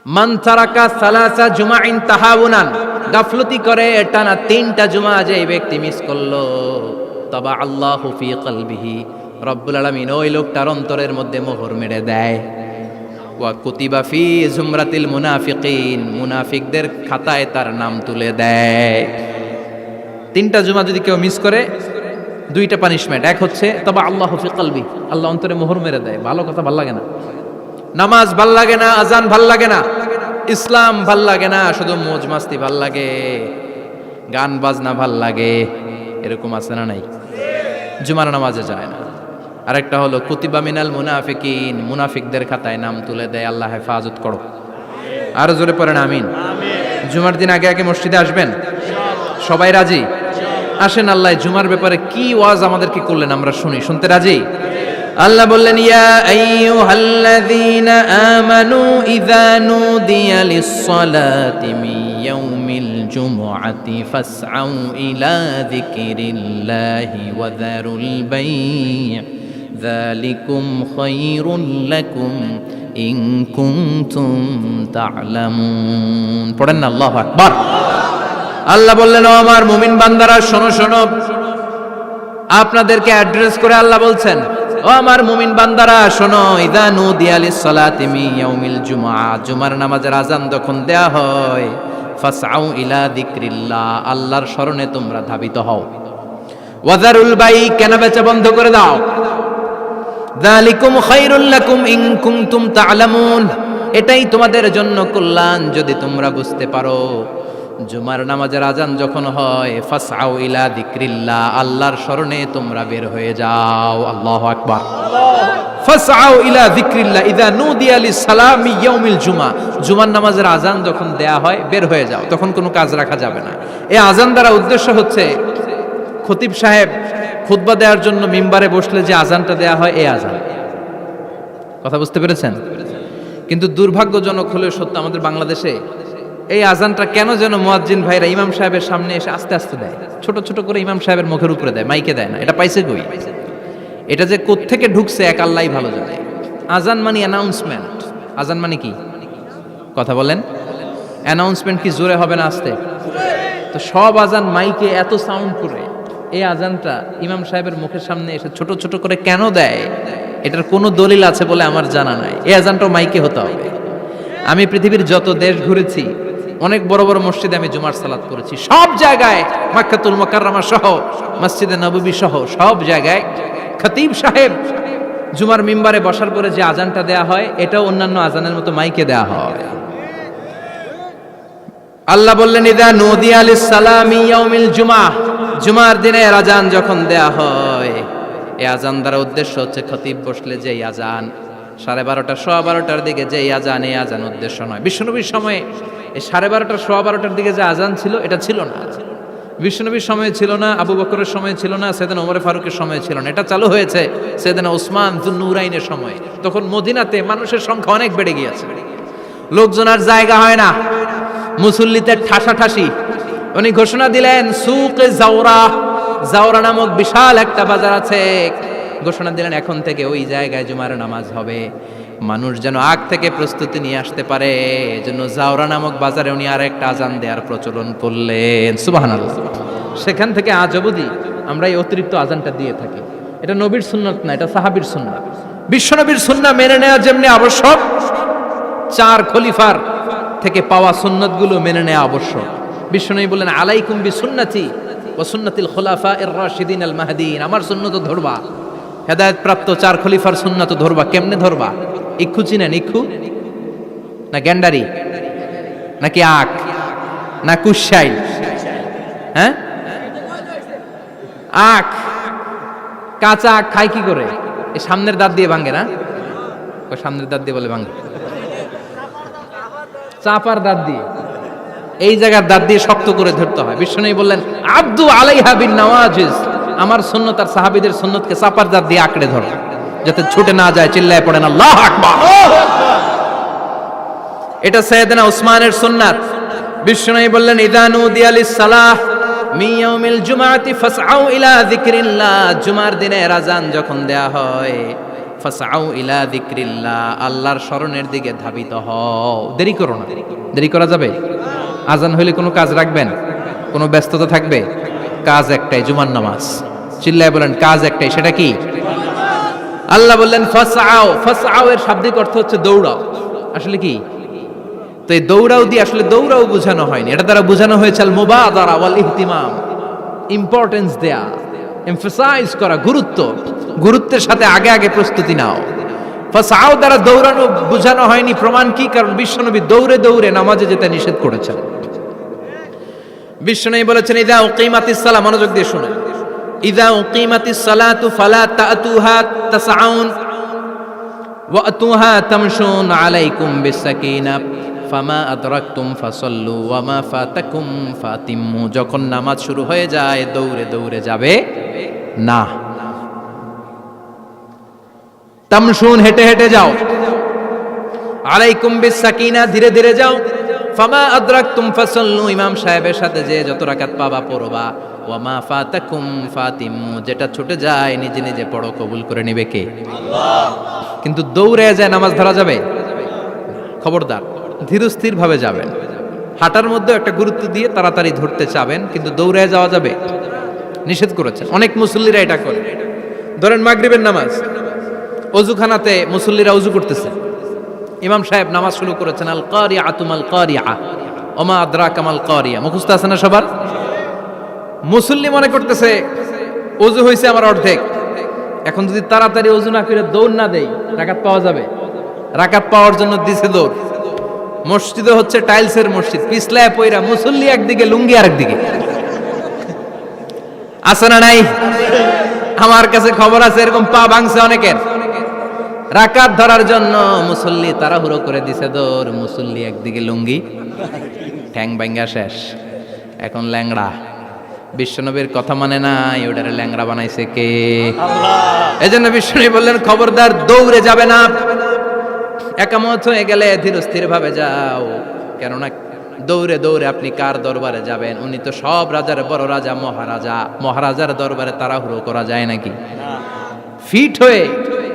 মান তারাকা সালাসা জুমাইন তাহাউনান, গাফলতি করে টানা 3টা জুমা যে ব্যক্তি মিস করলো, তবা আল্লাহু ফি কলবিহি, রব্বুল আলামিন ওই লোকটার অন্তরের মধ্যে মোহর মেরে দেয়। ওয়া কুতিবা ফি জুমরাতিল মুনাফিকিন, মুনাফিকদের খাতায় তার নাম তুলে দেয়। 3টা জুমা যদি কেউ মিস করে, 2টা পানিশমেন্ট। এক হচ্ছে তবা আল্লাহু ফি কলবি, আল্লাহ অন্তরে মোহর মেরে দেয়। ভালো কথা ভাল লাগে না, নামাজ ভাল লাগে না, আজান ভাল লাগে না, ইসলাম ভাল লাগে না, শুধু মৌজ মাস্তি ভাল লাগে, গান বাজনা ভাল লাগে, এরকম আছে না নাই? জুমার নামাজে যায় না। আরেকটা হলো কুতিবা মিনাল মুনাফিকিন, মুনাফিকদের খাতায় নাম তুলে দেয়। আল্লাহ হেফাজত করো। আরো জোরে পড়েন আমিন। জুমার দিন আগে আগে মসজিদে আসবেন, সবাই রাজি? আসেন, আল্লাহ জুমার ব্যাপারে কি ওয়াজ আমাদেরকে করলেন আমরা শুনি। শুনতে রাজি? আল্লাহ বললেন, ইয়া আইয়ুহাল্লাযীনা আমানু ইযা নুদিয়া লিস-সালাতি মিন ইয়াউমিল জুমআতি ফাসআউ ইলা যিকরিল্লাহি ওয়া যারুল বাই', যালিকুম খায়রুল লাকুম ইন কুনতুম তা'লামুন। পড়েন না আল্লাহু আকবার। আল্লাহ বললেন, ও আমার মুমিন বান্দারা শোনো শোনো। আপনাদেরকে অ্যাড্রেস করে আল্লাহ বলছেন, ও আমার মুমিন বান্দারা শোনো, ইযা নুদিয়া লিস-সালাতি মিন ইয়াউমিল জুমআ, জুমার নামাজের আযান যখন দেয়া হয়, ফাসআউ ইলা যিকরিল্লাহ, আল্লাহর স্মরণে তোমরা ধাবিত হও। ওয়া যারুল বাই', কেনাবেচা বন্ধ করে দাও। যালিকুম খায়রুল লাকুম ইন কুনতুম তা'লামুন, এটাই তোমাদের জন্য কল্যাণ যদি তোমরা বুঝতে পারো। জুমার নামাজের আজান যখন হয়, ফাসআউ ইলা যিকরিল্লাহ, আল্লাহর স্মরণে তোমরা বের হয়ে যাও। আল্লাহু আকবার। ফাসআউ ইলা যিকরিল্লাহ ইযা নুদিয়া লিস-সালামি ইয়াউমিল জুমআ, জুমার নামাজের আজান যখন দেয়া হয় বের হয়ে যাও, তখন কোনো কাজ রাখা যাবে না। এই আজান দ্বারা উদ্দেশ্য হচ্ছে খতিব সাহেব খুতবা দেওয়ার জন্য মিম্বারে বসলে যে আজানটা দেয়া হয়, এই আজান। কথা বুঝতে পেরেছেন? কিন্তু দুর্ভাগ্যজনক হলেও সত্য, আমাদের বাংলাদেশে এই আজানটা কেন যেন মুয়াজ্জিন ভাইরা ইমাম সাহেবের সামনে এসে আস্তে আস্তে দেয়, ছোট ছোট করে ইমাম সাহেবের মুখের উপরে দেয়, মাইকে দেয় না। এটা পাইছে কই? এটা যে কোত্থেকে ঢুকছে এক আল্লাহই ভালো জানে। আজান মানে অ্যানাউন্সমেন্ট। আজান মানে কি? কথা বলেন। অ্যানাউন্সমেন্ট কি জোরে হবে না আস্তে? তো সব আজান মাইকে এত সাউন্ড করে, এই আজানটা ইমাম সাহেবের মুখের সামনে এসে ছোট ছোট করে কেন দেয়? এটার কোনো দলিল আছে বলে আমার জানা নাই। এই আজানটাও মাইকে হতে হবে। আমি পৃথিবীর যত দেশ ঘুরেছি, অনেক বড় বড় মসজিদে আমি জুমার সালাত করেছি, সব জায়গায় মক্কাতুল মুকাররমা সহ মসজিদে নববী সহ সব জায়গায় খতিব সাহেব জুমার মিম্বারে বসার পরে যে আজানটা দেয়া হয়, এটাও অন্যান্য আজানের মতো মাইকে দেয়া হয়। আল্লাহ বললেন, ইযা নুদিয়া লিস-সালামি ইয়াউমিল জুমআ, জুমার দিনে আজান যখন দেয়া হয়, এই আজান দ্বারা উদ্দেশ্য হচ্ছে খতিব বসলে যে আজান 12:30 12:15 দিকে যে আজান, এই আজান উদ্দেশ্য নয়। বিশ্বনবীর সময়ে এই 12:30 12:15 দিকে যে আজান ছিল, এটা ছিল না। বিশ্বনবীর সময়ে ছিল না, আবু বকরের সময়ে ছিল না, সাইয়েদনা ওমর ফারুকের সময়ে ছিল না। এটা চালু হয়েছে সাইয়েদনা উসমান যুন্নুরাইনের সময়ে। তখন মদিনাতে মানুষের সংখ্যা অনেক বেড়ে গিয়েছে, লোকজন আর জায়গা হয় না, মুসল্লিতে ঠাসাঠাসি। উনি ঘোষণা দিলেন, সুকে জাওরা, জাওরা নামক বিশাল একটা বাজার আছে, ঘোষণা দিলেন এখন থেকে ওই জায়গায় জুমার নামাজ হবে। মানুষ যেন আগ থেকে প্রস্তুতি নিয়ে আসতে পারে, এজন্য জাওরা নামক বাজারে উনি আর একটা আজান দেওয়ার প্রচলন করলেন। সুবহানাল্লাহ। সেখান থেকে আজ অবধি আমরা এই অতিরিক্ত আজানটা দিয়ে থাকি। এটা নবীর সুন্নাত না, এটা সাহাবীর সুন্নাত। বিশ্বনবীর সুন্নাহ মেনে নেওয়া যেমনি আবশ্যক, 4 খলিফার থেকে পাওয়া সুন্নাতগুলো মেনে নেওয়া আবশ্যক। বিশ্বনবী বললেন, আলাইকুম বিসুন্নতি ওয়া সুন্নাতিল খুলাফায়ে রাশিদিন আল মাহদিয়িন, আমার সুন্নাত ধরবা। হেদায়েত প্রাপ্ত 4 খলিফার সুন্নাত ধরবা। কেমনে ধরবা? ইক্ষু চিনেন? ইক্ষু না গ্যান্ডারি নাকি আখ না কুশাইল? হ্যাঁ, আখ। কাঁচা আখ খায় কি করে? এই সামনের দাঁত দিয়ে ভাঙে না? ওই সামনের দাঁত দিয়ে বলে ভাঙে, চাপার দাঁত দিয়ে, এই জায়গার দাঁত দিয়ে শক্ত করে ধরতে হয়। বিশ্বনবী বললেন, আব্দু আলাইহা বিন নওয়াজিজ, আমার সুন্নাত আর সাহাবীদের সুন্নাতকে চাপার দাঁত দিয়ে আঁকড়ে ধরো, যাতে ছুটে না যায়। চিল্লায় পড়েন আল্লাহু আকবার। এটা সাইয়েদনা উসমানের সুন্নাত। বিশ্বনবী বললেন, ইযা নুদিয়া লিস-সালাহ মিন ইয়াউমিল জুমআতি ফাসআউ ইলা যিকরিল্লাহ, জুমার দিনে আজান যখন দেয়া হয়, ফাসআউ ইলা যিকরিল্লাহ, আল্লাহর স্মরণের দিকে ধাবিত হও। দেরি করো না। দেরি করা যাবে? আজান হইলে কোনো কাজ রাখবেন? কোনো ব্যস্ততা থাকবে? কাজ একটাই, জুমার নামাজ। চিল্লায় বলেন কাজ একটাই, সেটা কি? আল্লাহ বললেন ফাসআউ। ফাসআউ এর শাব্দিক অর্থ হচ্ছে দৌড়াও। আসলে কি? তো এই দৌড়াও দিয়ে আসলে দৌড়াও বোঝানো হয়নি, এটা দ্বারা বোঝানো হয়েছে আল মুবাদারা ওয়াল ইহতিমাম, ইম্পর্টেন্স দেয়া, এমফাসাইজ করা, গুরুত্বের সাথে আগে আগে প্রস্তুতি নাও। ফাসআউ দ্বারা দৌড়ানো বোঝানো হয়নি। প্রমাণ কি? কারণ বিশ্বনবী দৌড়ে দৌড়ে নামাজে যেতে নিষেধ করেছেন। বিশ্বনবী বলেছেন ইযা উকিমাতিস সালাহ, মনোযোগ দিয়ে শুনুন, ইযা উকিমাতিস সালাতু ফালা তাতুহা তাসআউন ওয়া আতুহা তামশুন আলাইকুম বিসাকিনা ফামা আদরাকতুম ফাসাল্লু ওয়া মা ফাতাকুম ফাতিম্মু। যখন নামাজ শুরু হয়ে যায় দৌড়ে দৌড়ে যাবে না। তামশুন, হেঁটে হেঁটে যাও। আলাইকুম বিসাকিনা, ধীরে ধীরে যাও। ফামা আদরাকতুম ফাসাল্লু, ইমাম সাহেবের সাথে যে যত রাকাত পাবা পড়বা। ওয়া মা ফাতাকুম ফাতিম্মু, যেটা ছুটে যায় নিজে নিজে পড়ো, কবুল করে নেবে কে? আল্লাহ। কিন্তু দৌড়ে যায় নামাজ ধরা যাবে? খবরদার, ধীরস্থির ভাবে যাবেন। হাঁটার মধ্যে একটা গুরুত্ব দিয়ে তাড়াতাড়ি ধরতে চাবেন, কিন্তু দৌড়ে যাওয়া যাবে? নিষেধ করেছেন। অনেক মুসল্লিরা এটা করে। ধরেন মাগরিবের নামাজ, অজুখানাতে মুসল্লিরা অজু করতেছে, ইমাম সাহেব নামাজ শুরু করেছেন আল কারিআতু মাল কারিআ ওমা আদরাকা মাল কারিআ, মুখস্থ আছে না সবার? মুসল্লি মনে করতেছে অজু হয়েছে আমার অর্ধেক, এখন যদি তাড়াতাড়ি অজু না করে দৌড় না দেই রাকাত পাওয়া যাবে? রাকাত পাওয়ার জন্য দিছে দৌড়। মসজিদে হচ্ছে টাইলসের মসজিদ, পিছলায় পয়রা মুসল্লি একদিকে, লুঙ্গি আরেকদিকে। আছে না নাই? আমার কাছে খবর আছে এরকম পা ভাঙছে অনেকের। রাকাত ধরার জন্য মুসল্লি তাড়াহুড়ো করে দিছে দৌড়, মুসল্লি একদিকে লুঙ্গি, ঠ্যাং ভাঙ্গা শেষ, এখন ল্যাংড়া। বিশ্বনবীর কথা মানে নাই, ওটারে ল্যাংড়া বানাইছে কে? আল্লাহ। এজন্য বিশ্বনবী বললেন খবরদার দৌড়ে যাবে না, একামত হয়ে গেলে ধীরস্থির ভাবে যাও। কেননা দৌড়ে দৌড়ে আপনি কার দরবারে যাবেন? উনি তো সব রাজার বড় রাজা, মহারাজা। মহারাজার দরবারে তাড়াহুড়ো করা যায় নাকি? ফিট হয়ে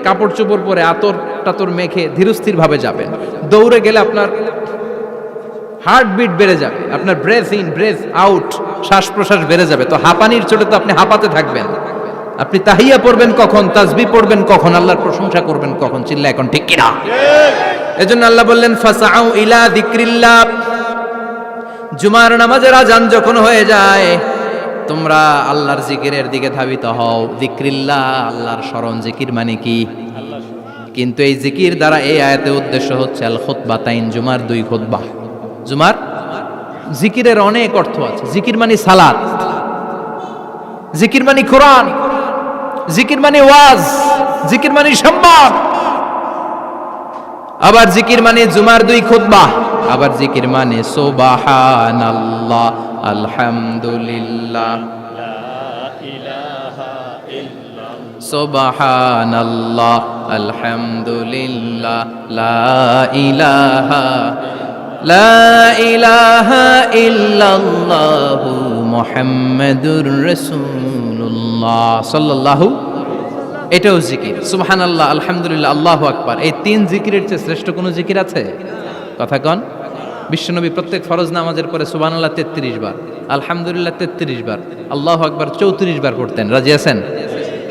কাপড় চোপড় পরে আতর টাতর মেখে ধীরস্থির ভাবে যাবেন। দৌড়ে গেলে আপনার হার্টবিট বেড়ে যাবে, আপনার ব্রেথ ইন ব্রেথ আউট, শ্বাস প্রশ্বাস বেড়ে যাবে। তো হাঁপানির চোটে তো আপনি হাঁপাতে থাকবেন। আপনি তাহিয়া পড়বেন কখন, তাসবিহ পড়বেন কখন, আল্লাহর প্রশংসা করবেন কখন? চিল্লা এখন ঠিক কিনা? এজন্য আল্লাহ বললেন ফাসআউ ইলা যিকরিল্লাহ। জুমার নামাজের আজান যখন হয়ে যায় তোমরা আল্লাহর জিকিরের দিকে ধাবিত হও। যিকরিল্লাহ, আল্লাহর স্মরণ। জিকির মানে কি? কিন্তু এই জিকির দ্বারা এই আয়াতের উদ্দেশ্য হচ্ছে আল খুতবাতাইন, জুমার 2 খুতবা। জুমার জিকিরের অনেক অর্থ আছে। জিকির মানে সালাত, জিকির মানে কোরআন, জিকির মানে ওয়াজ, জিকির মানে সংবাদ। আবার জিকির মানে জুমার 2 খুতবা। আবার জিকির মানে সুবহানাল্লাহ, আলহামদুলিল্লাহ, সুবহানাল্লাহ, আলহামদুলিল্লাহ, লা ইলাহা ইল্লাল্লাহু মুহাম্মাদুর রাসূলুল্লাহ সাল্লাল্লাহু। এটাও জিকির। সুবহানাল্লাহ, আলহামদুলিল্লাহ, আল্লাহু আকবার। এই 3 জিকিরের চেয়ে শ্রেষ্ঠ কোনো জিকির আছে? কথা কন। বিশ্বনবী প্রত্যেক ফরজ নামাজের পরে সুবহানাল্লাহ 33 বার, আলহামদুলিল্লাহ 33 বার, আল্লাহু আকবার 34 বার পড়তেন। রাজি আছেন?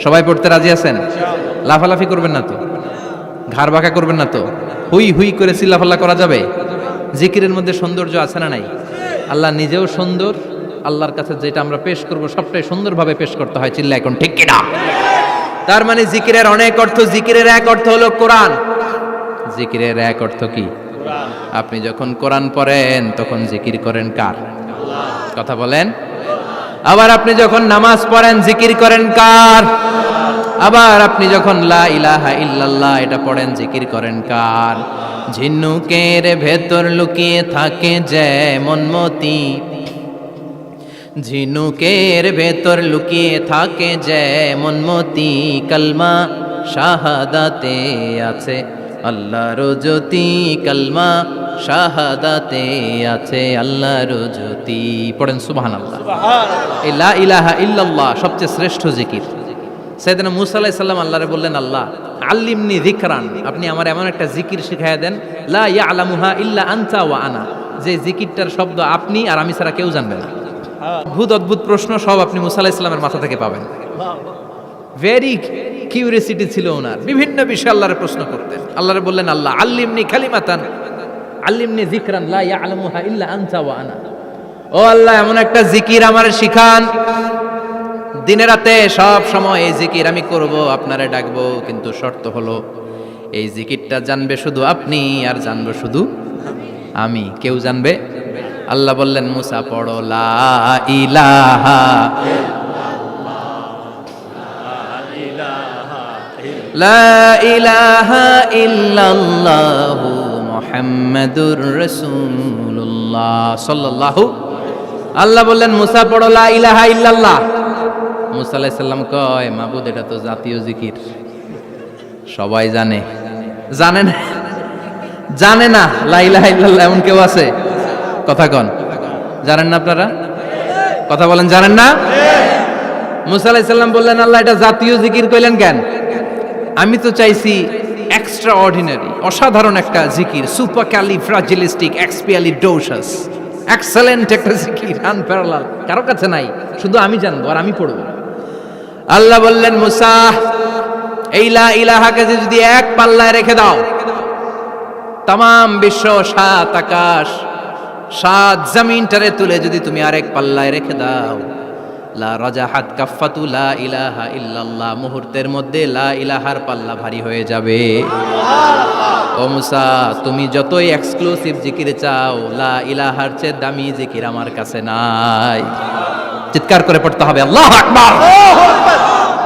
সবাই পড়তে রাজি আছেন? লাফালাফি করবেন না তো? ঘাড় বাঁকা করবেন না তো? হুই হুই করে চিল্লাফাল্লা করা যাবে? জিকিরের মধ্যে সৌন্দর্য আছে না নাই? আল্লাহ নিজেও সুন্দর। আল্লাহর কাছে যেটা আমরা পেশ করব সবটাই সুন্দরভাবে পেশ করতে হয়। চিল্লা এখন ঠিক কিনা? তার মানে জিকিরের অনেক অর্থ। জিকিরের এক অর্থ হলো কোরআন। জিকিরের এক অর্থ কি? কোরআন। আপনি যখন কোরআন পড়েন তখন জিকির করেন কার? আল্লাহ। কথা বলেন। আবার আপনি যখন নামাজ পড়েন জিকির করেন কার? আবার আপনি যখন লা ইলাহা ইল্লাল্লাহ এটা পড়েন জিকির করেন কার? ঝিনুকের ভেতর লুকিয়ে থাকে যেমন মতি, ঝিনুকের ভেতর লুকিয়ে থাকে যেমন মতি, কালমা শাহাদাতে আছে আল্লাহর জ্যোতি, কালমা শাহাদাতে আছে আল্লাহর জ্যোতি। পড়েন সুবহানাল্লাহ। এই লা ইলাহা ইল্লাল্লাহ সবচেয়ে শ্রেষ্ঠ জিকির। সাইয়েদনা মূসা আলাইহিস সালাম আল্লাহরে বললেন, আল্লাহ আল্লিমনি যিকরান, আপনি আমার এমন একটা জিকির শিখাইয়া দেন, লা ইয়ালামুহা ইল্লা আনতা ওয়া আনা, যে জিকিরটার শব্দ আপনি আর আমি ছাড়া কেউ জানবে না। অদ্ভুত অদ্ভুত প্রশ্ন সব আপনি মুসা আলাইহিস সালামের মাথা থেকে পাবেন। ভেরি কিউরিয়াসিটি ছিল ওনার, বিভিন্ন বিষয়ে আল্লাহরে প্রশ্ন করতেন। আল্লাহরে বললেন, আল্লাহ আল্লিমনি কালিমাতান আল্লিমনি যিকরান লা ইয়ালামুহা ইল্লা আনতা ওয়া আনা, ও আল্লাহ এমন একটা জিকির আমারে শিখান, দিনে রাতে সব সময় এই জিকির আমি করব, আপনারে ডাকবো, কিন্তু শর্ত হলো এই জিকিরটা জানবে শুধু আপনি আর জানবো শুধু আমি, কেউ জানবে। আল্লাহ বললেন, মুসা পড়ো লা ইলাহা লা ইলাহা ইল্লাল্লাহু মুহাম্মাদুর রাসূলুল্লাহ সাল্লাল্লাহু। আল্লাহ বললেন, মুসা পড়ো লা ইলাহা ইল্লাল্লাহ। মুসা আলাইহিস সালাম কয়, মাবুদ এটা তো জাতীয় জিকির, সবাই জানে। জানে না, জানে না লা ইলাহা ইল্লাল্লাহ এমন কেউ আছে? কথা কন, জানেন না আপনারা? কথা বলেন, জানেন না? মুসা আলাইহিস সালাম বললেন, আল্লাহ এটা জাতীয় জিকির কইলেন কেন? আমি তো চাইছি এক্সট্রা অর্ডিনারি, অসাধারণ একটা জিকির, সুপারক্যালিফ্রাজিলিস্টিক এক্সপিয়ালিডোসাস, এক্সেলেন্ট একটা জিকির, আনপ্যারালাল, কারো কাছে নাই, শুধু আমি জানবো আর আমি পড়বো। আল্লাহ বললেন, মুসা এই লা ইলাহাকে যদি এক পাল্লায় রেখে দাও, তামাম বিশ্ব, সাত আকাশ, সাত জমিনটারে তুলে যদি তুমি আরেক পাল্লায় রেখে দাও, লা রাজাহাত কাফাতু লা ইলাহা ইল্লাল্লাহ, মুহূর্তের মধ্যে লা ইলাহার পাল্লা ভারী হয়ে যাবে। ও মুসা, তুমি যতই এক্সক্লুসিভ জিকির চাও, লা ইলাহার চেয়ে দামি জিকির আমার কাছে নাই। চিৎকার করে পড়তে হবে আল্লাহু আকবার।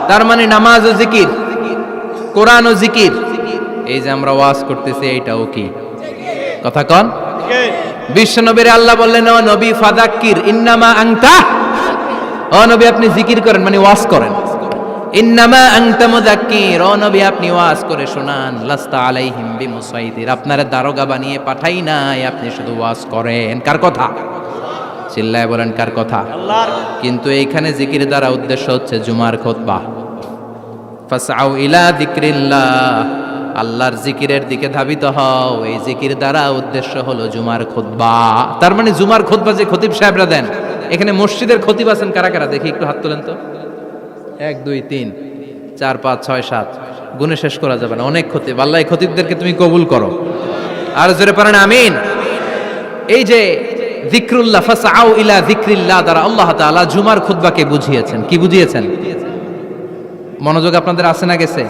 তার মানে নামাজ ও জিকির, কোরআন ও জিকির, এই যে আমরা ওয়াজ করতেছি এইটাও কি? কথা কন। বিশ্ব নবীর আল্লাহ বললেন, ও নবী ফাযাক্কির ইন্নামা আনতা, ও নবী আপনি জিকির করেন মানে ওয়াজ করেন। ইন্নামা আনতা মুযাক্কির, ও নবী আপনি ওয়াজ করে শোনান। লাস্তা আলাইহিম বিমুসাইতির, আপনারে দারোগা বানিয়ে পাঠাই নাই, আপনি শুধু ওয়াজ করেন। কার কথা? চিল্লায় বলেন কার কথা? আল্লাহর। কিন্তু এইখানে জিকির দ্বারা উদ্দেশ্য হচ্ছে জুমার খুতবা। ফাসআউ ইলা যিকরিল্লাহ, আল্লাহর জিকিরের দিকে ধাবিত হও, এই জিকির দ্বারা উদ্দেশ্য হলো জুমার খুতবা। তার মানে জুমার খুতবা যে খতিব সাহেবরা দেন, এখানে মসজিদের খতিব আছেন কারা কারা? দেখি একটু হাত তোলেন তো। 1 2 3 4 5 6 7, গুণে শেষ করা যাবে না, অনেক খতিব। আল্লাহ এই খতিবদেরকে তুমি কবুল করো। আর জোরে পড়েন আমিন। এই যে যিকরুল্লাহ, ফাসআউ ইলা যিকরিল্লাহ দ্বারা আল্লাহ তাআলা জুমার খুতবাকে বুঝিয়েছেন। কি বুঝিয়েছেন? মনোযোগ আপনাদের আছে না গেছে?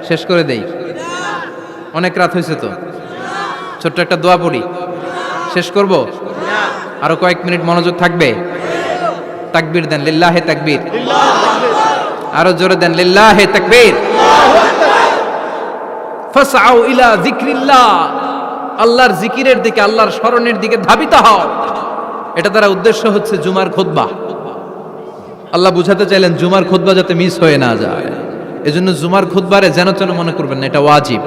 শেষ করে দেই, অনেক রাত হয়েছে তো। ছোট্ট একটা দোয়া পড়ি, শেষ করব। আরো কয়েক মিনিট মনোযোগ থাকবে। তাকবীর দেন, লিল্লাহে তাকবীর। আরো জোরে দেন, লিল্লাহে তাকবীর। ফাসআউ ইলা যিকরিল্লাহ, আল্লাহর জিকিরের দিকে, আল্লাহর স্মরণের দিকে ধাবিত হও। এটা দ্বারা উদ্দেশ্য হচ্ছে জুমার খুতবা। আল্লাহ বুঝাতে চাইলেন জুমার খুতবা যাতে মিস হয়ে না যায়, এজন্য জুমার খুতবারে যেন তেন মনে করবেন না, এটা ওয়াজিব।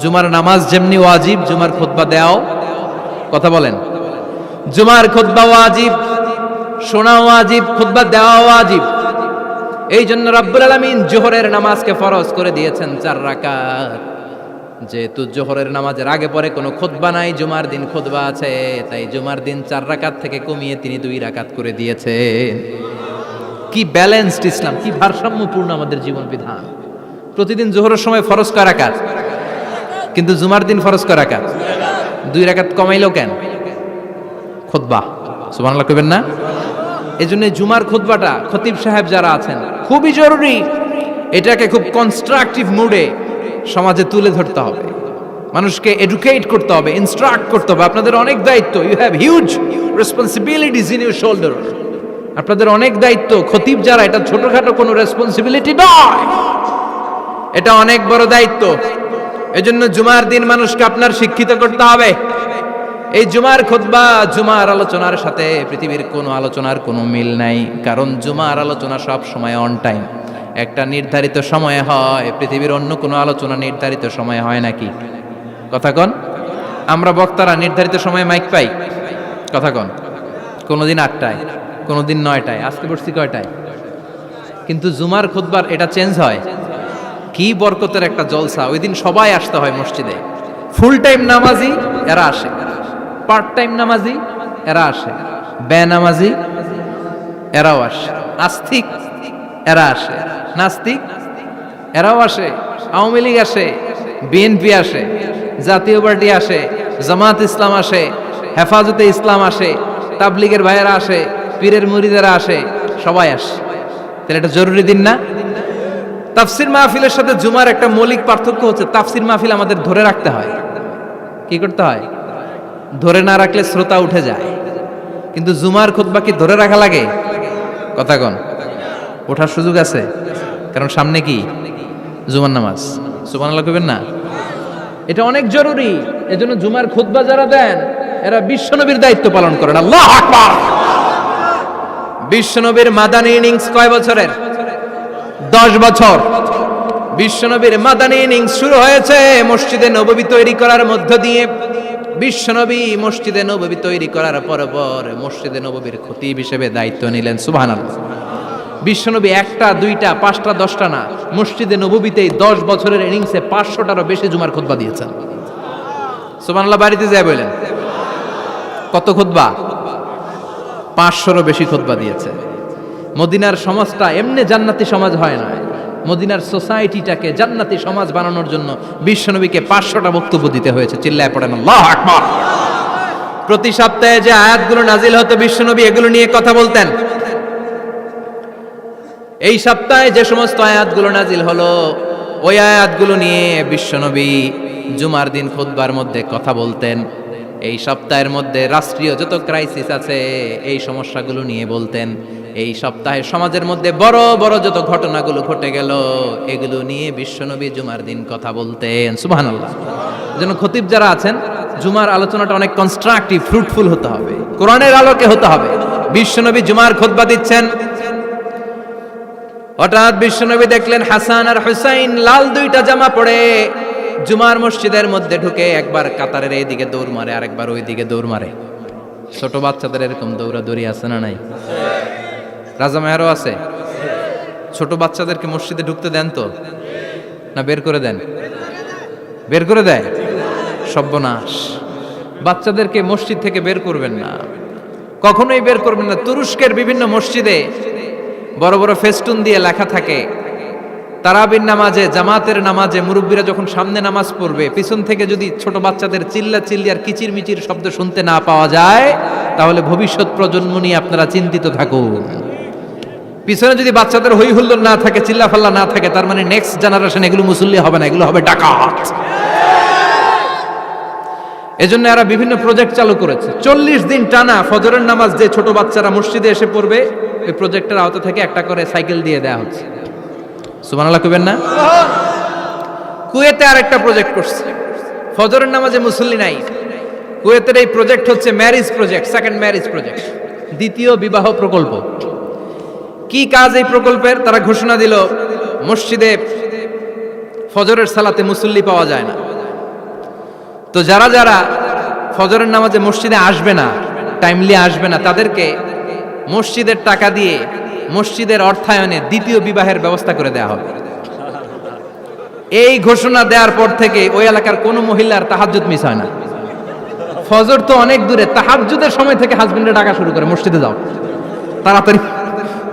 জুমার নামাজ যেমনি ওয়াজিব, জুমার খুতবা দেওয়াও, কথা বলেন, জুমার খুতবা ওয়াজিব, শোনা ওয়াজিব, খুতবা দেওয়া ওয়াজিব। এই জন্য রব্বুল আলামিন জোহরের নামাজকে ফরজ করে দিয়েছেন 4 রাকাত। যেহেতু জোহরের নামাজের আগে পরে কোনো খুতবা নাই, জুমার দিন খুতবা আছে, তাই জুমার দিন 4 রাকাত থেকে কমিয়ে তিনি 2 রাকাত করে দিয়েছেন। কি ব্যালেন্সড ইসলাম, কি ভারসাম্যপূর্ণ আমাদের জীবন বিধান। প্রতিদিন জোহরের সময় ফরজ কয় রাকাত, কিন্তু জুমার দিন ফরজ কয় রাকাত? 2 রাকাত কমাইলো কেন? খুতবা, সুবহানাল্লাহ কইবেন না? এজন্য জুমার খুতবাটা খতিব সাহেব যারা আছেন খুবই জরুরি। এটাকে খুব কনস্ট্রাকটিভ মুডে সমাজে তুলে ধরতে হবে, মানুষকে এডুকেট করতে হবে, ইনস্ট্রাক্ট করতে হবে। আপনাদের অনেক দায়িত্ব, you have huge responsibilities in your shoulder. আপনাদের অনেক দায়িত্ব। খতিব যারা, এটা ছোটখাটো কোনো রেসপন্সিবিলিটি নয়, এটা অনেক বড় দায়িত্ব। এজন্য জুমার দিন মানুষকে আপনার শিক্ষিত করতে হবে। এই জুমার খুতবা, জুমার আলোচনার সাথে পৃথিবীর কোনো আলোচনার কোনো মিল নাই, কারণ জুমার আলোচনা সব সময় অন টাইম, একটা নির্ধারিত সময়ে হয়। পৃথিবীর অন্য কোনো আলোচনা নির্ধারিত সময়ে হয় নাকি? কথা কন। আমরা বক্তারা নির্ধারিত সময়ে মাইক পাই, কথা কন। কোনোদিন 8টায়, কোনোদিন 9টায়, আজকে বসছি কয়টায়? কিন্তু জুমার খুতবার এটা চেঞ্জ হয়। কি কি বরকতের একটা জলসা। ওই দিন সবাই আসতে হয় মসজিদে। ফুল টাইম নামাজি এরা আসে, পার্ট টাইম নামাজি এরা আসে, বেনামাজি এরাও আসে, আস্তিক এরা আসে, নাস্তিক এরাও আসে, আওয়ামী লীগ আসে, বিএনপি আসে, জাতীয় পার্টি আসে, জামাত ইসলাম আসে, হেফাজতে ইসলাম আসে, তাবলিগের ভাইয়েরা আসে, পীরের মুরিদেরা আসে, সবাই আসে। তাহলে এটা জরুরি দিন না? তাফসির মাহফিলের সাথে জুমার একটা মৌলিক পার্থক্য হচ্ছে, তাফসির মাহফিল আমাদের ধরে রাখতে হয়। কি করতে হয়? ধরে না রাখলে শ্রোতা উঠে যায়। কিন্তু জুমার খুতবা কি ধরে রাখা লাগে? কথা কন, ওঠার সুযোগ আছে, কারণ সামনে কি জুমার নামাজ। সুবহানাল্লাহ কইবেন না? এটা অনেক জরুরি। এজন্য জুমার খুতবা যারা দেন এরা বিশ্বনবীর দায়িত্ব পালন করেন। আল্লাহু আকবার। বিশ্বনবীর মাদানী ইনিংস কয় বছরের? 10 বছর। বিশ্বনবীর মাদানী ইনিংস শুরু হয়েছে মসজিদে নববী তৈরি করার মধ্য দিয়ে। বিশ্বনবী মসজিদে নববী তৈরি করার পর মসজিদে নববীর খতিব হিসেবে দায়িত্ব নিলেন। সুবহানাল্লাহ। বিশ্বনবী একটা, দুইটা, পাঁচটা, 10টা না, মসজিদে নববীতেই 10 বছরের ইনিংসে 500টারও বেশি জুমার খুতবা দিয়েছেন। সুবহানাল্লাহ। বাড়িতে যায় বলেন কত খুতবা? 500রও বেশি খুতবা দিয়েছে। মদিনার সমাজটা এমনি জান্নাতি সমাজ হয় না। মদিনার সোসাইটিটাকে জান্নাতি সমাজ বানানোর জন্য বিশ্বনবীকে 500টা বক্তব্য দিতে হয়েছে। চিল্লায় পড়েন আল্লাহু আকবার। প্রতি সপ্তাহে যে আয়াতগুলো নাজিল হতো বিশ্বনবী এগুলো নিয়ে কথা বলতেন। এই সপ্তাহে যে সমস্ত আয়াতগুলো নাজিল হলো ওই আয়াতগুলো নিয়ে বিশ্বনবী জুমার দিন খুতবার মধ্যে কথা বলতেন। এই সপ্তাহের মধ্যে রাষ্ট্রীয় যত ক্রাইসিস আছে এই সমস্যাগুলো নিয়ে বলতেন। এই সপ্তাহে সমাজের মধ্যে বড় বড় যত ঘটনাগুলো ঘটে গেল এগুলো নিয়ে বিশ্বনবী জুমার দিন কথা বলতেন। সুবহানাল্লাহ। যেন খতিব যারা আছেন জুমার আলোচনাটা অনেক কনস্ট্রাকটিভ, ফ্রুটফুল হতে হবে, কোরআনের আলোকে হতে হবে। বিশ্বনবী জুমার খুতবা দিচ্ছেন, হঠাৎ বিশ্বনবী দেখলেন হাসান আর হুসাইন লাল 2টা জামা পরে জুমার মসজিদের মধ্যে ঢুকে একবার কাতারের এইদিকে দৌড় মারে, আরেকবার ওই দিকে দৌড় মারে। ছোট বাচ্চাদের এরকম দৌড়াদৌড়ি আছে না নাই? রাজা মেয়ারও আছে। ছোট বাচ্চাদেরকে মসজিদে ঢুকতে দেন তো না বের করে দেন? বের করে দেয়। সর্বনাশ। বাচ্চাদেরকে মসজিদ থেকে বের করবেন না, কখনোই বের করবেন না। তুরস্কের বিভিন্ন মসজিদে বড় বড় ফেস্টুন দিয়ে লেখা থাকে তারাবির নামাজে, জামাতের নামাজে মুরব্বীরা যখন সামনে নামাজ পড়বে পিছন থেকে যদি ছোট বাচ্চাদের চিল্লা চিল্লি আর কিচির মিচির শব্দ শুনতে না পাওয়া যায় তাহলে ভবিষ্যৎ প্রজন্ম নিয়ে আপনারা চিন্তিত থাকুন। পিছনে যদি বাচ্চাদের হই হুল্লোড় না থাকে, চিল্লা ফাল্লা না থাকে, তার মানে নেক্সট জেনারেশন এগুলো মুসল্লি হবে না, এগুলো হবে ডাকাত। এজন্য এরা বিভিন্ন প্রজেক্ট চালু করেছে। 40 দিন টানা ফজরের নামাজ যে ছোট বাচ্চারা মসজিদে এসে পড়বে ওই প্রজেক্টের আওতা থেকে একটা করে সাইকেল দিয়ে দেওয়া হচ্ছে। সুবহানাল্লাহ কইবেন না? কুয়েতে আরেকটা প্রজেক্ট করছে, ফজরের নামাজে মুসল্লি নাই। কুয়েতের এই প্রজেক্ট হচ্ছে marriage project, second marriage project, দ্বিতীয় বিবাহ প্রকল্প। কি কাজ এই প্রকল্পের? তারা ঘোষণা দিল মসজিদে ফজরের সালাতে মুসল্লি পাওয়া যায় না, তো যারা যারা ফজরের নামাজে মসজিদে আসবে না, টাইমলি আসবে না, তাদেরকে মসজিদের টাকা দিয়ে মসজিদের অর্থায়নে দ্বিতীয় বিবাহের ব্যবস্থা করে দেওয়া হবে। এই ঘোষণা দেওয়ার পর থেকে ওই এলাকার কোনো মহিলার তাহাজ্জুদ মিস হয় না। ফজর তো অনেক দূরে, তাহাজ্জুদের সময় থেকে হাজবেন্ডে ডাকা শুরু করে মসজিদে যাও, তাড়াতাড়ি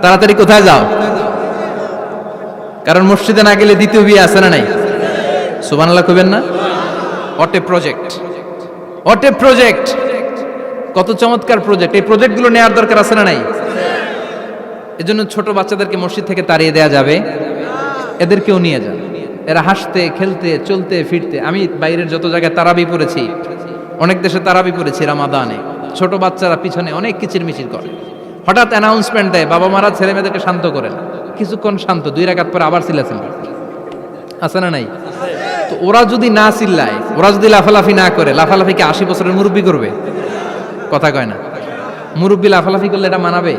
তাড়াতাড়ি কোথায় যাও, কারণ মসজিদে না গেলে দ্বিতীয় বিয়ে আছে না নাই? সুবহানাল্লাহ কইবেন না? What a project, what a project, কত চমৎকার প্রজেক্ট। এই প্রজেক্টগুলো নেওয়ার দরকার আছে না নাই? এজন্য ছোট বাচ্চাদেরকে মসজিদ থেকে তাড়িয়ে দেওয়া যাবে, এদেরকেও নিয়ে যান। এরা হাসতে খেলতে চলতে ফিরতে, আমি বাইরের যত জায়গায় তারাবি পড়েছি, অনেক দেশে তারাবি পড়েছি রামাদানে, ছোট বাচ্চারা পিছনে অনেক কিচির মিচির করে, হঠাৎ অ্যানাউন্সমেন্ট দেয় বাবা মারা ছেলে মেয়েদেরকে শান্ত করেন, কিছুক্ষণ শান্ত, 2 রাকাত পরে আবার চিল্লাচিল্লি আছে না নাই? তো ওরা যদি না চিল্লায়, ওরা যদি লাফালাফি না করে, লাফালাফিকে 80 বছরের মুরব্বী করবে? কথা কয় না। মুরব্বী লাফালাফি করলে এটা মানাবে?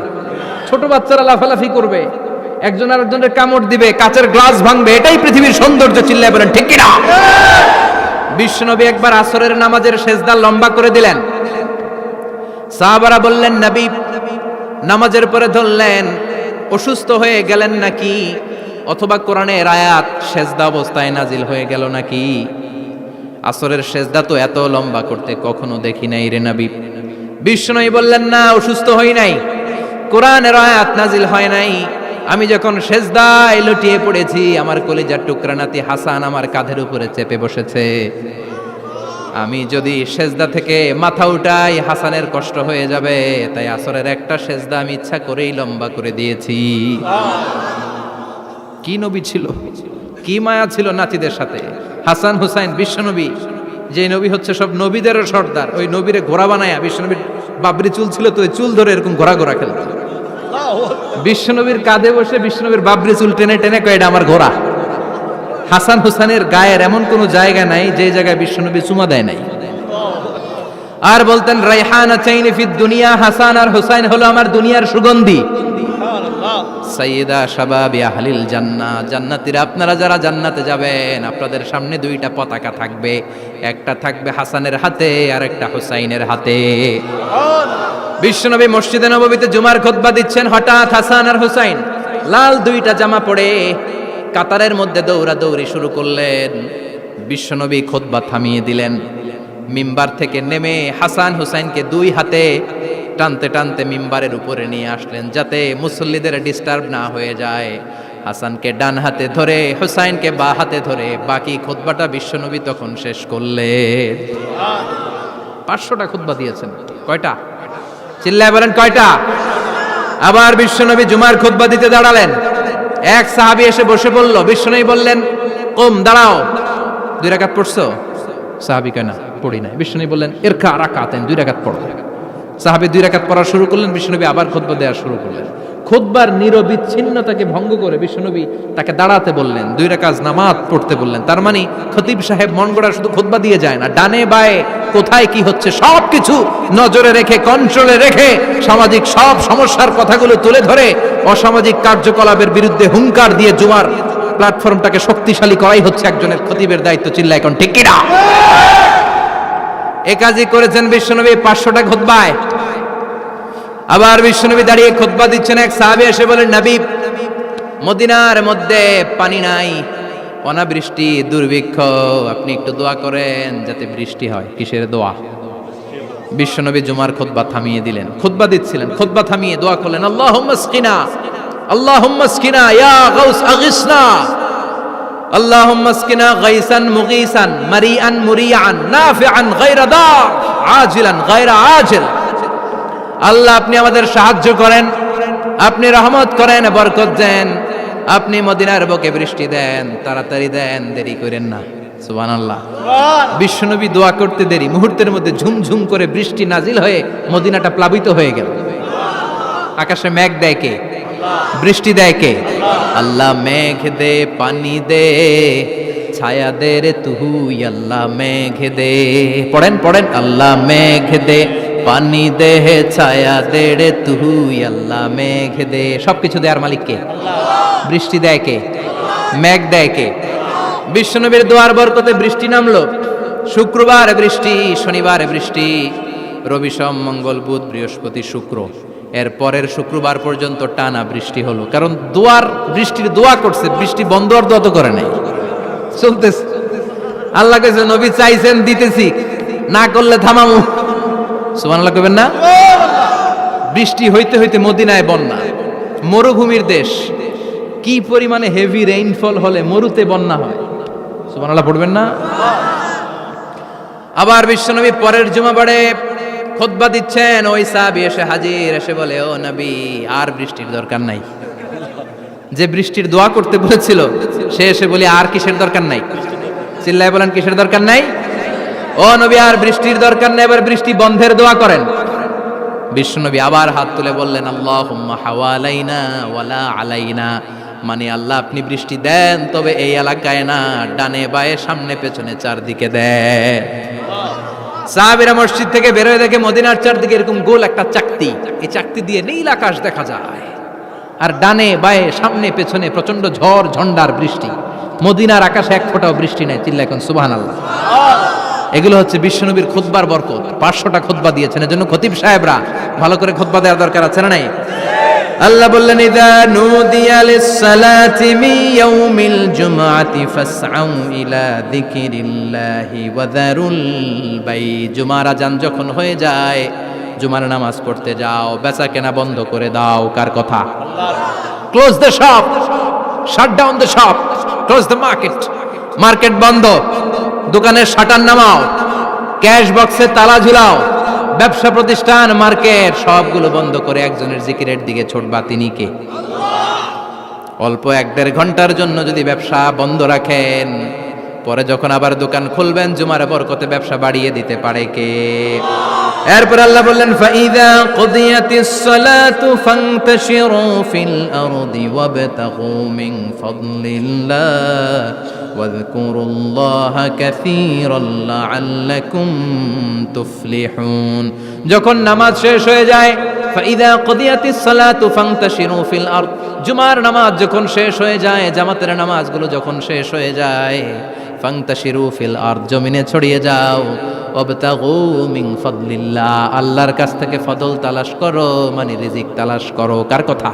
ছোট বাচ্চারা লাফালাফি করবে, একজন আরেকজনের কামড় দিবে, কাচের গ্লাস ভাঙবে, এটাই পৃথিবীর সৌন্দর্য। চিল্লায় বলেন ঠিক কিনা? বিশ্বনবী একবার আসরের নামাজের সেজদা লম্বা করে দিলেন, সাহাবারা বললেন নবী, নামাজের পরে ধরলেন অসুস্থ হয়ে গেলেন নাকি? অথবা কোরআনের আয়াত সেজদা অবস্থায় নাজিল হয়ে গেল নাকি? আসরের সেজদা তো এত লম্বা করতে কখনো দেখি নাই রে নবী। বিষ্ণুই বললেন, না, অসুস্থ হই নাই, কোরআনের আয়াত নাজিল হয় নাই। আমি যখন সেজদায় লুটিয়ে পড়েছি, আমার কলিজার টুকরা নাতি হাসান আমার কাঁধের উপরে চেপে বসেছে। আমি যদি সেজদা থেকে মাথা উঠাই হাসানের কষ্ট হয়ে যাবে, তাই আসরের একটা সেজদা আমি ইচ্ছা করেই লম্বা করে দিয়েছি। কি নবী ছিল, কি মায়া ছিল নাতিদের সাথে। হাসান হুসাইন বিশ্বনবী, যে নবী হচ্ছে সব নবীদেরও সর্দার, ওই নবীরে ঘোড়া বানায়া, বিশ্বনবীর বাবরি চুল ছিল তো, ওই চুল ধরে এরকম ঘোড়া ঘোড়া খেলত। বিশ্বনবীর কাঁধে বসে বিশ্বনবীর বাবরি চুল টেনে টেনে কয়, এটা আমার ঘোড়া। হাসান হুসাইনের গায়ের এমন কোন জায়গা নাই যে জায়গায় বিশ্বনবী চুমা দেয় নাই। আর বলতেন, রাইহানা চাইনি ফিদ দুনিয়া, হাসান আর হুসাইন হলো আমার দুনিয়ার সুগন্ধি। সাইয়্যিদা শাবাবি আহলিল জান্নাহ, জান্নাতীরা আপনারা যারা জান্নাতে যাবেন, আপনাদের সামনে দুইটা পতাকা থাকবে, একটা থাকবে হাসানের হাতে আর একটা হুসাইনের হাতে। বিশ্বনবী মসজিদে নববীতে জুমার খুতবা দিচ্ছেন, হঠাৎ হাসান আর হুসাইন লাল দুইটা জামা পরে কাতারের মধ্যে দৌড়াদৌড়ি শুরু করলেন। বিশ্বনবী খুতবা থামিয়ে দিলেন, মিম্বার থেকে নেমে হাসান হুসাইনকে দুই হাতে টানতে টানতে মিম্বারের উপরে নিয়ে আসলেন, যাতে মুসল্লিদের ডিস্টার্ব না হয়ে যায়। হাসানকে ডান হাতে ধরে, হুসাইনকে বা হাতে ধরে বাকি খুতবাটা বিশ্বনবী তখন শেষ করলেন। 500টা খুতবা দিয়েছেন। কয়টা? চিল্লায় বলেন কয়টা? আবার বিশ্বনবী জুমার খুতবা দিতে দাঁড়ালেন। এক সাহাবী এসে বসে বলল, বিশ্বনবী বললেন, কম, দাঁড়াও, 2 রাকাত পড়ছো? সাহাবী কয়, না, পড়ি নাই। বিশ্বনবী বললেন, ইরকা রাকাতাইন, 2 রাকাত পড়ো। সাহাবী 2 রাকাত পড়া শুরু করলেন, বিশ্বনবী আবার খুতবা দেওয়া শুরু করলেন। খুতবার নিরবিচ্ছিন্নতাকে ভঙ্গ করে বিশ্বনবী তাকে দাঁড়াতে বললেন, 2 রাকাত নামাজ পড়তে বললেন। তার মানে খতিব সাহেব মন গড়া শুধু খুতবা দিয়ে যায় না, ডানে বায়ে কোথায় কি হচ্ছে সবকিছু নজরে রেখে, কন্ট্রোলে রেখে, সামাজিক সব সমস্যার কথাগুলো তুলে ধরে অসামাজিক কার্যকলাপের বিরুদ্ধে হুঙ্কার দিয়ে জুমার প্ল্যাটফর্মটাকে শক্তিশালী করাই হচ্ছে একজনের খতিবের দায়িত্ব। চিল্লা এখন ঠিক কিনা? এ কাজই করেছেন বিশ্বনবী 500টা খুতবায়। আবার বিশ্বনবী দাঁড়িয়ে খুতবা দিচ্ছেন, এক সাহাবী এসে বলেন, নবী, মদিনার মধ্যে পানি নাই, অনাবৃষ্টি, দুর্ভিক্ষ, আপনি একটু দোয়া করেন যাতে বৃষ্টি হয়। কিসের দোয়া? বিশ্বনবী জুমার খুতবা থামিয়ে দিলেন, খুতবা দিচ্ছিলেন, খুতবা থামিয়ে দোয়া করলেন, আল্লাহুম্মা আসকিনা, আল্লাহুম্মা আসকিনা ইয়া গাউস আগিসনা, আল্লাহুম্মা আসকিনা গাইসান মুগীসান মারিআন মুরিআন নাফিআন গায়রা দার আজিলান গায়রা আজিল। আল্লাহ, আপনি আমাদের সাহায্য করেন, আপনি রহমত করেন, বরকত দেন, আপনি মদিনার বুকে বৃষ্টি দেন, তাড়াতাড়ি দেন, দেরি করেন না। সুবহানাল্লাহ। বিশ্বনবী দোয়া করতে দেরি, মুহূর্তের মধ্যে ঝুমঝুম করে বৃষ্টি নাজিল হয়ে মদিনাটা প্লাবিত হয়ে গেল। আকাশে মেঘ দেয় কে? বৃষ্টি দেয় কে? আল্লাহ। মেঘ দে, পানি দে, ছায়া দে রে তুই, আল্লাহ মেঘ দে। পড়েন পড়েন, আল্লাহ মেঘ দে, পানি দে, ছায়া দে রে তুই, আল্লাহ মেঘ দে। সবকিছু দেয়ার মালিক কে? বৃষ্টি দেয় কে? মেঘ দেয় কে? বিশ্বনবীর দোয়ার বরকতে বৃষ্টি নামলো। শুক্রবার বৃষ্টি, শনিবার বৃষ্টি, রবি সোম মঙ্গল বুধ বৃহস্পতি শুক্র, এর পরের শুক্রবার পর্যন্ত টানা বৃষ্টি হলো। কারণ দোয়ার, বৃষ্টির দোয়া করছে, বৃষ্টি বন্ধ আর দোয়া তো করে নাই, চলতেছে। আল্লাহ কাছে নবী চাইছেন, দিতেছি, না করলে থামামু। সুবহানাল্লাহ কইবেন না? বৃষ্টি হইতে হইতে মদিনায় বন্যা, মরুভূমির দেশ, কি পরিমাণে হেভি রেইনফল হলে মরুতে বন্যা হয়। সুবহানাল্লাহ পড়বেন না? আবার বিশ্বনবী পরের জুমাবারে খুতবা দিচ্ছেন, ওই সাহাবী এসে হাজির, এসে বলে, ও নবী, আর বৃষ্টির দরকার নাই। যে বৃষ্টির দোয়া করতে বলেছিল সে এসে বলে, আর কিসের দরকার নাই? চিল্লায় বলেন, কিসের দরকার নাই? ও নবী, আর বৃষ্টির দরকার নেই, এবার বৃষ্টি বন্ধের দোয়া করেন। বিশ্বনবী আবার হাত তুলে বললেন, আল্লাহুম্মা হাওয়ালাইনা ওয়ালা আলাইনা, মানে আল্লাহ, আপনি বৃষ্টি দেন, তবে এই এলাকায় না, ডানে বায়ে সামনে পেছনে চারদিকে দেন। সাহাবীরা মসজিদ থেকে বের হয়ে দেখে মদিনার চারদিকে এরকম গোল একটা চাকতি, এই চাকতি দিয়ে নীল আকাশ দেখা যায়, আর ডানে বায়ে সামনে পেছনে প্রচন্ড ঝড় ঝন্ডার বৃষ্টি। মদিনার আকাশে এক ফোঁটাও বৃষ্টি নেই। চিল্লা এখন সুবহানাল্লাহ। এগুলো হচ্ছে বিশ্বনবীর খুতবার বরকত। 500টা খুতবা দিয়েছেন, এজন্য খতিব সাহেবরা ভালো করে খুতবা দেওয়ার দরকার আছে না নাই? আল্লাহ বললেন ইযা নুদিয়া লিস-সালাতি মিন ইয়াউমিল জুমআতি ফাসআউ ইলা যিকিরিল্লাহি ওয়া যারুল বাই। জুমার আযান যখন হয়ে যায়, জুমার নামাজ পড়তে যাও, বেচা কেনা বন্ধ করে দাও। কার কথা? আল্লাহর। Close the shop, shut down the shop, close the market. Market বন্ধ, দোকানের শাটার নামাও, ক্যাশ বক্সে তালা ঝুলাও, ব্যবসা প্রতিষ্ঠান, মার্কেট সবগুলো বন্ধ করে একজনের জিকিরের দিকে ছুটবা। তিনি কে? অল্প 1-1.5 ঘন্টার জন্য যদি ব্যবসা বন্ধ রাখেন, পরে যখন আবার দোকান খুলবেন, জুমার বরকতে ব্যবসা বাড়িয়ে দিতে পারে কে? এরপর আল্লাহ বললেন ফাইদা কুদিয়াতিস সালাতু ফান্তাশিরু ফিল আরদি ওয়াবতাগু মিন ফাদলিল্লাহ ওয়াযকুরুল্লাহা কাসীরান লাআল্লাকুম তুফলিহুন। যখন নামাজ শেষ হয়ে যায়, ফাইদা কুদিয়াতিস সালাতু ফান্তাশিরু ফিল আরদ, জুমার নামাজ যখন শেষ হয়ে যায়, জামাতের নামাজগুলো যখন শেষ হয়ে যায়, ফান্তাশিরু ফিল আরদ, জমিনে ছড়িয়ে যাও, ওয়াবতাগু মিন ফাদলিল্লাহ, আল্লাহর কাছ থেকে ফজল তালাশ করো, মানে রিজিক তালাশ করো। কার কথা?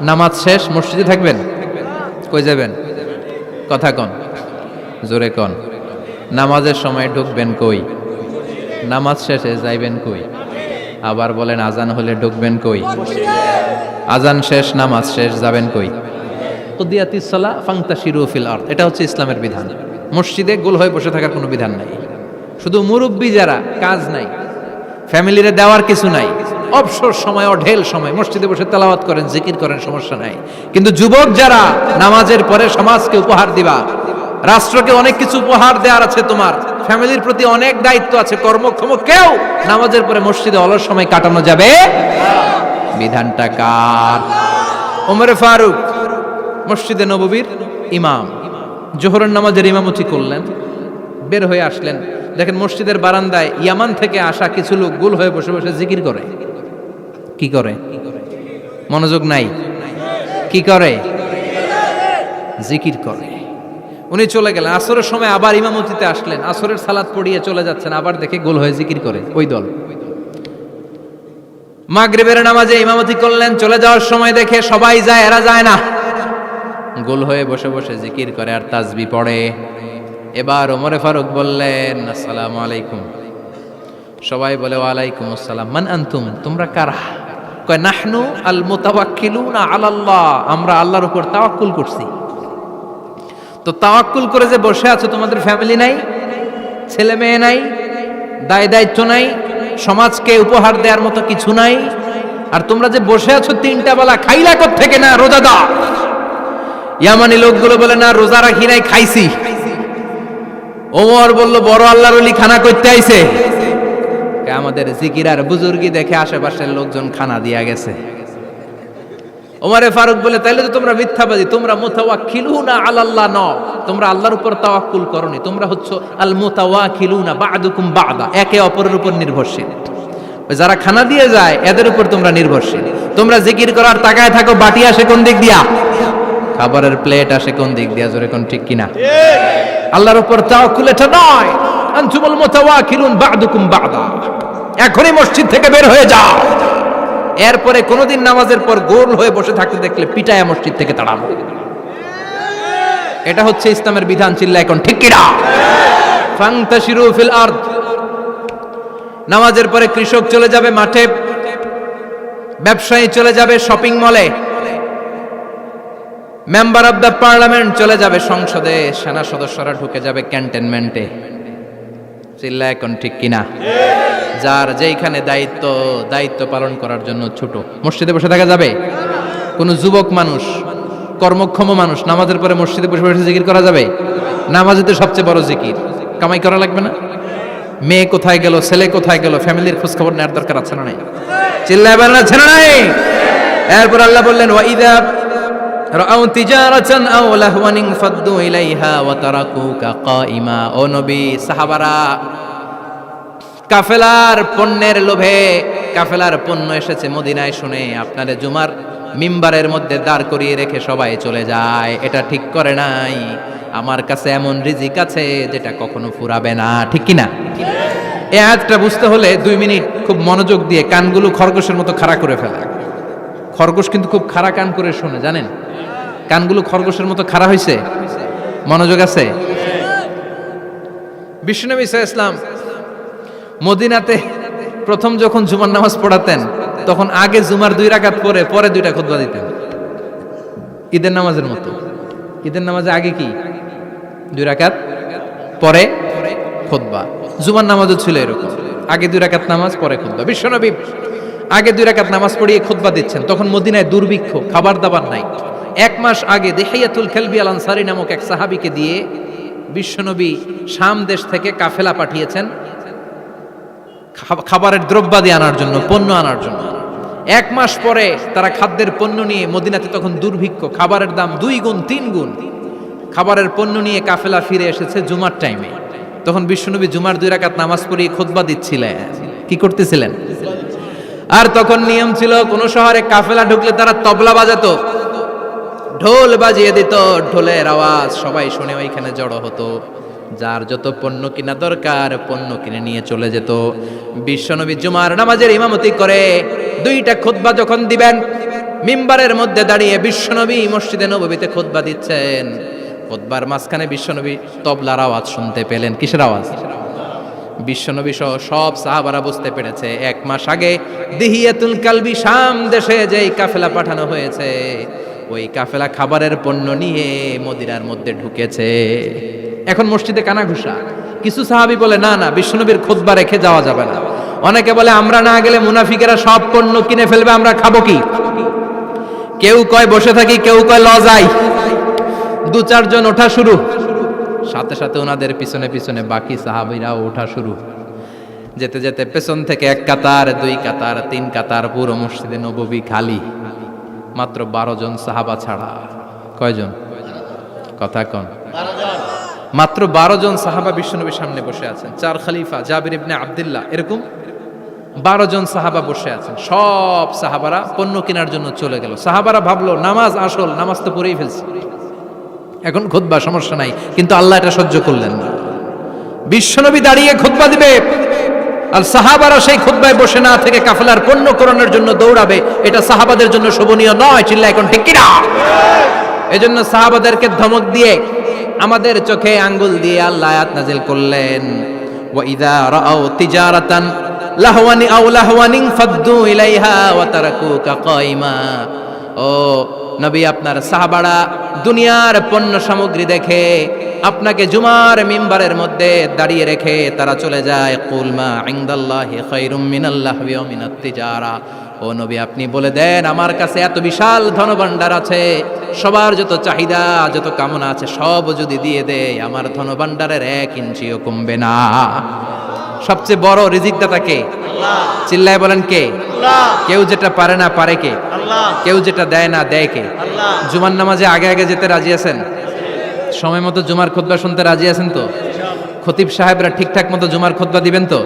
নামাজ শেষ মসজিদে থাকবেন? কই যাবেন? কথা কন, জোরে কন। নামাজের সময় ঢুকবেন কই? নামাজ শেষে যাইবেন কই? আবার বলেন আজান হলে ঢুকবেন কই? আজান শেষ, নামাজ শেষ, যাবেন কই? কুদিয়াতিস সালাহ ফান্তাশিরু ফিল আরদ, এটা হচ্ছে ইসলামের বিধান। মসজিদে গোল হয়ে বসে থাকার কোনো বিধান নাই। শুধু মুরব্বী যারা, কাজ নাই, ফ্যামিলিরে দেওয়ার কিছু নাই, অবসর সময়, অঢেল সময় মসজিদে বসে তেলাওয়াত করেন, জিকির করেন, সমস্যা নাই। কিন্তু যুবক যারা, নামাজের পরে সমাজকে উপহার দিবা, রাষ্ট্রকে অনেক কিছু উপহার দেওয়ার আছে, তোমার ফ্যামিলির প্রতি অনেক দায়িত্ব আছে, কর্মক্ষম কেউ নামাজের পরে মসজিদে অলস সময় কাটানো যাবে? বিধানটা কার? ওমর ফারুক মসজিদে নববীর ইমাম, জোহরের নামাজের ইমামতি করলেন, বের হয়ে আসলেন, দেখেন মসজিদের বারান্দায় ইয়ামান থেকে আসা কিছু লোক গোল হয়ে বসে বসে জিকির করে। কি করে? মনোযোগ নাই। কি করে? জিকির করে। উনি চলে গেলেন, আসরের সময় আবার ইমামতিতে আসলেন, আসরের সালাত পড়িয়ে চলে যাচ্ছেন, আবার দেখে গোল হয়ে জিকির করে ওই দল। মাগরিবের নামাজে ইমামতি করলেন, চলে যাওয়ার সময় দেখে সবাই যায়, এরা যায় না, গোল হয়ে বসে বসে জিকির করে আর তাসবিহ পড়ে। এবার ওমরে ফারুক বললেন আসসালামু আলাইকুম। সবাই বলে ওয়ালাইকুম আসসালাম। মান আনতুম, তোমরা কারা? কয় নাহনু আল মুতাওয়াক্কিলুনা আলাল্লাহ, আমরা আল্লাহর উপর তাওয়াক্কুল করছি। তো তাওয়াক্কুল করে যে বসে আছো, তোমাদের ফ্যামিলি নাই, ছেলে মেয়ে নাই, দায় দায়িত্ব নাই, সমাজকে উপহার দেওয়ার মতো কিছু নাই, আর তোমরা যে বসে আছো 3টা বেলা, খাইলা কোত্থেকে? না রোজা দাও। ইয়ামানি লোকগুলো বলে না রোজা রাখি নাই, খাইছি। ওমর বলল বড় আল্লাহর ওলি খানা করতে আইছে। আমাদের জিকির আর বুজুর্গি দেখে আশেপাশের লোকজন খানা দিয়া গেছে। ওমরে ফারুক বলে তাইলে তো তোমরা মিথ্যাবাদী, তোমরা মুতাওয়াক্কিলুনা আলাল্লাহ নও, তোমরা আল্লাহর উপর তাওয়াক্কুল করনি, তোমরা হচ্ছে আল মুতাওয়াক্কিলুনা বা'দুকুম বা'দা, একে অপরের উপর নির্ভরশীল। যারা খানা দিয়ে যায় এদের উপর তোমরা নির্ভরশীল। তোমরা জিকির করার তাকায় থাকো, বাটি আসে কোন দিক দিয়া? খাবারের প্লেট আসে কোন দিক দিয়া? জোরে কোন ঠিক কিনা? আল্লাহর উপর তাওয়াক্কুল এটা নয়। আনতুমুল মুতাওয়াক্কিলুন বা'দুকুম বা'দা, এখনই মসজিদ থেকে বের হয়ে যাও। এরপরে কোনদিন নামাজের পর গোল হয়ে বসে থাকতে দেখলে পিটায়া মসজিদ থেকে তাড়াবো। এটা হচ্ছে ইসলামের বিধান। চিল্লা এখন ঠিক কিনা? ফান্তাশিরু ফিল আরদ। নামাজের পরে কৃষক চলে যাবে মাঠে, ব্যবসায়ী চলে যাবে শপিং মলে, মেম্বার অব দ্য পার্লামেন্ট চলে যাবে সংসদে, সেনা সদস্যরা ঢুকে যাবে ক্যান্টনমেন্টে। চিল্লা এখন ঠিক কিনা? যার যেইখানে দায়িত্ব পালন করার জন্য ছোট, মসজিদে বসে থাকা যাবে? কোন যুবক মানুষ, কর্মক্ষম মানুষ নামাজের পরে মসজিদে বসে বসে জিকির করা যাবে? নামাজে সবচেয়ে বড় জিকির, কামাই করা লাগবে না? মেয়ে কোথায় গেল, ছেলে কোথায় গেল, ফ্যামিলির খোঁজ খবর নেওয়ার দরকার আছে না নাই? চিল্লায় বলেন আছে না নাই? এরপর আল্লাহ বললেন ওয়াইদা রাআউ তিজারাতান আও লাহওয়ান ফাদ্দু ইলাইহা ওয়া তারাকুকা কাইমা। ও নবী, সাহাবারা কাফেলার পণ্যের লোভে, কাফেলার পণ্য এসেছে মদিনায় শুনে আপনাদের জুমার মিম্বারের মধ্যে দাঁড় করিয়ে রেখে সবাই চলে যায়। এটা ঠিক করে নাই। আমার কাছে এমন রিজিক আছে যেটা কখনো ফুরাবে না। ঠিক কিনা? এই আয়াতটা বুঝতে হলে 2 মিনিট খুব মনোযোগ দিয়ে কানগুলো খরগোশের মতো খাড়া করে ফেলা। খরগোশ কিন্তু খুব খাড়া কান করে শোনে, জানেন? কানগুলো খরগোশের মতো খাড়া হয়েছে। মনোযোগ আছে? বিশ্বনবী সাল্লাল্লাহু আলাইহি ওয়াসাল্লাম মদিনাতে প্রথম যখন জুমার নামাজ পড়াতেন, তখন আগে জুমার 2 রাকাত পরে 2টা খুতবা দিতেন, ঈদের নামাজের মতো। ঈদের নামাজে আগে কি 2 রাকাত, পরে খুতবা। জুমার নামাজও ছিল এরকম, আগে 2 রাকাত নামাজ, পরে খুতবা। বিশ্বনবী আগে 2 রাকাত নামাজ পড়িয়ে খুতবা দিচ্ছেন, তখন মদিনায় দুর্ভিক্ষ, খাবার দাবার নাই। 1 মাস আগে দিহিয়াতুল কালবি আল আনসারী নামক এক সাহাবীকে দিয়ে বিশ্বনবী শাম দেশ থেকে কাফেলা পাঠিয়েছেন খাবারের দ্রব্যাদি আনার জন্য, পণ্য আনার জন্য। 1 মাস পরে তারা খাদ্যের পণ্য নিয়ে, মদিনাতে তখন দুর্ভিক্ষ, খাবারের দাম 2 গুণ 3 গুণ, খাবারের পণ্য নিয়ে কাফেলা ফিরে এসেছে জুমার টাইমে। তখন বিশ্বনবী জুমার 2 রাকাত নামাজ পড়িয়ে খুতবা দিচ্ছিলেন। কি করতেছিলেন? আর তখন নিয়ম ছিল, কোন শহরে কাফেলা ঢুকলে তারা তবলা বাজাতো, ঢোল বাজিয়ে দিত, ঢোলের আওয়াজ সবাই শুনে ওইখানে জড়ো হতো। যার যত পণ্য কিনা দরকার পণ্য কিনে নিয়ে চলে যেত। বিশ্বনবী জুমার নামাজের ইমামতি করে 2টা খুতবা যখন দিবেন, মিম্বারের মধ্যে দাঁড়িয়ে বিশ্বনবী মসজিদে নববীতে খুতবা দিচ্ছেন। খুতবার মাঝখানে বিশ্বনবী তবলার আওয়াজ শুনতে পেলেন। কিসের আওয়াজ? বিশ্বনবী সহ সব সাহাবারা বুঝতে পেরেছে 1 মাস আগে দিহিয়াতুল কালবি শাম দেশে যেই কাফেলা পাঠানো হয়েছে, ওই কাফেলা খাবারের পণ্য নিয়ে মদিনার মধ্যে ঢুকেছে। এখন মসজিদে কানাঘুষা। কিছু সাহাবী বলে না না, বিশ্বনবীর খুতবা রেখে যাওয়া যাবে না। অনেকে বলে আমরা না গেলে মুনাফিকেরা সব পণ্য কিনে ফেলবে, আমরা খাবো কি? কেউ কয় বসে থাকি, কেউ কয় লজাই। 2-4 জন ওঠা শুরু, সাথে সাথে ওনাদের পিছনে পিছনে বাকি সাহাবীরাও ওঠা শুরু। যেতে যেতে পেছন থেকে 1 কাতার, 2 কাতার, 3 কাতার, পুরো মসজিদে নববী খালি, মাত্র 12 জন সাহাবা ছাড়া। কয়জন? কথা কন। মাত্র 12 জন সাহাবা বিশ্বনবীর সামনে বসে আছেন। 4 খলিফা, জাবির ইবনে আব্দুল্লাহ, এরকম 12 জন সাহাবা বসে আছেন। সব সাহাবারা পণ্য কেনার জন্য চলে গেল। সাহাবারা ভাবলো নামাজ আসল, নামাজ তো পড়েই ফেলছি, এখন খুতবা সমস্যা নাই, কিন্তু আল্লাহ এটা সহ্য করলেন না। বিশ্বনবী দাঁড়িয়ে খুতবা দিবে আর সাহাবারা সেই খুতবায় বসে না থেকে কাফেলার পণ্য কোরআনের জন্য দৌড়াবে, এটা সাহাবাদের জন্য শোভনীয় নয়। চিল্লা এখন ঠিক কিনা? এজন্য সাহাবাদেরকে ধমক দিয়ে, আমাদের চোখে আঙ্গুল দিয়ে আল্লাহ আয়াত নাযিল করলেন, ওয়া ইযা রাআউ তিজারাতান লাহওয়ানি আও লাহওয়ানিন ফাদ্দু ইলাইহা ওয়া তারাকুকা কাইমা। ও নবী, আপনার সাহাবারা দুনিয়ার পণ্য সামগ্রী দেখে আপনাকে জুমার মিম্বারের মধ্যে দাঁড়িয়ে রেখে তারা চলে যায়। কুল মা ইনদাল্লাহি খায়রুম মিনাল লাহওয়ি ওয়া মিনাত তিজারা। ও নবী, আপনি বলে দেন আমার কাছে এত বিশাল ধনভাণ্ডার আছে, সবার যত চাহিদা যত কামনা আছে সব যদি দিয়ে দেয়, আমার ধনভাণ্ডারের 1 ইঞ্চিও কমবে না। সবচেয়ে বড় রিজিকদাতা কে? আল্লাহ। চিল্লায় বলেন কে? আল্লাহ। কেউ যেটা পারে না পারে কে? আল্লাহ। কেউ যেটা দেয় না দেয় কে? আল্লাহ। জুমার নামাজে আগে আগে যেতে রাজি আছেন? সময় মতো জুমার খুতবা শুনতে রাজি আছেন তো? খতিব সাহেবরা ঠিকঠাক মতো জুমার খুতবা দিবেন তো?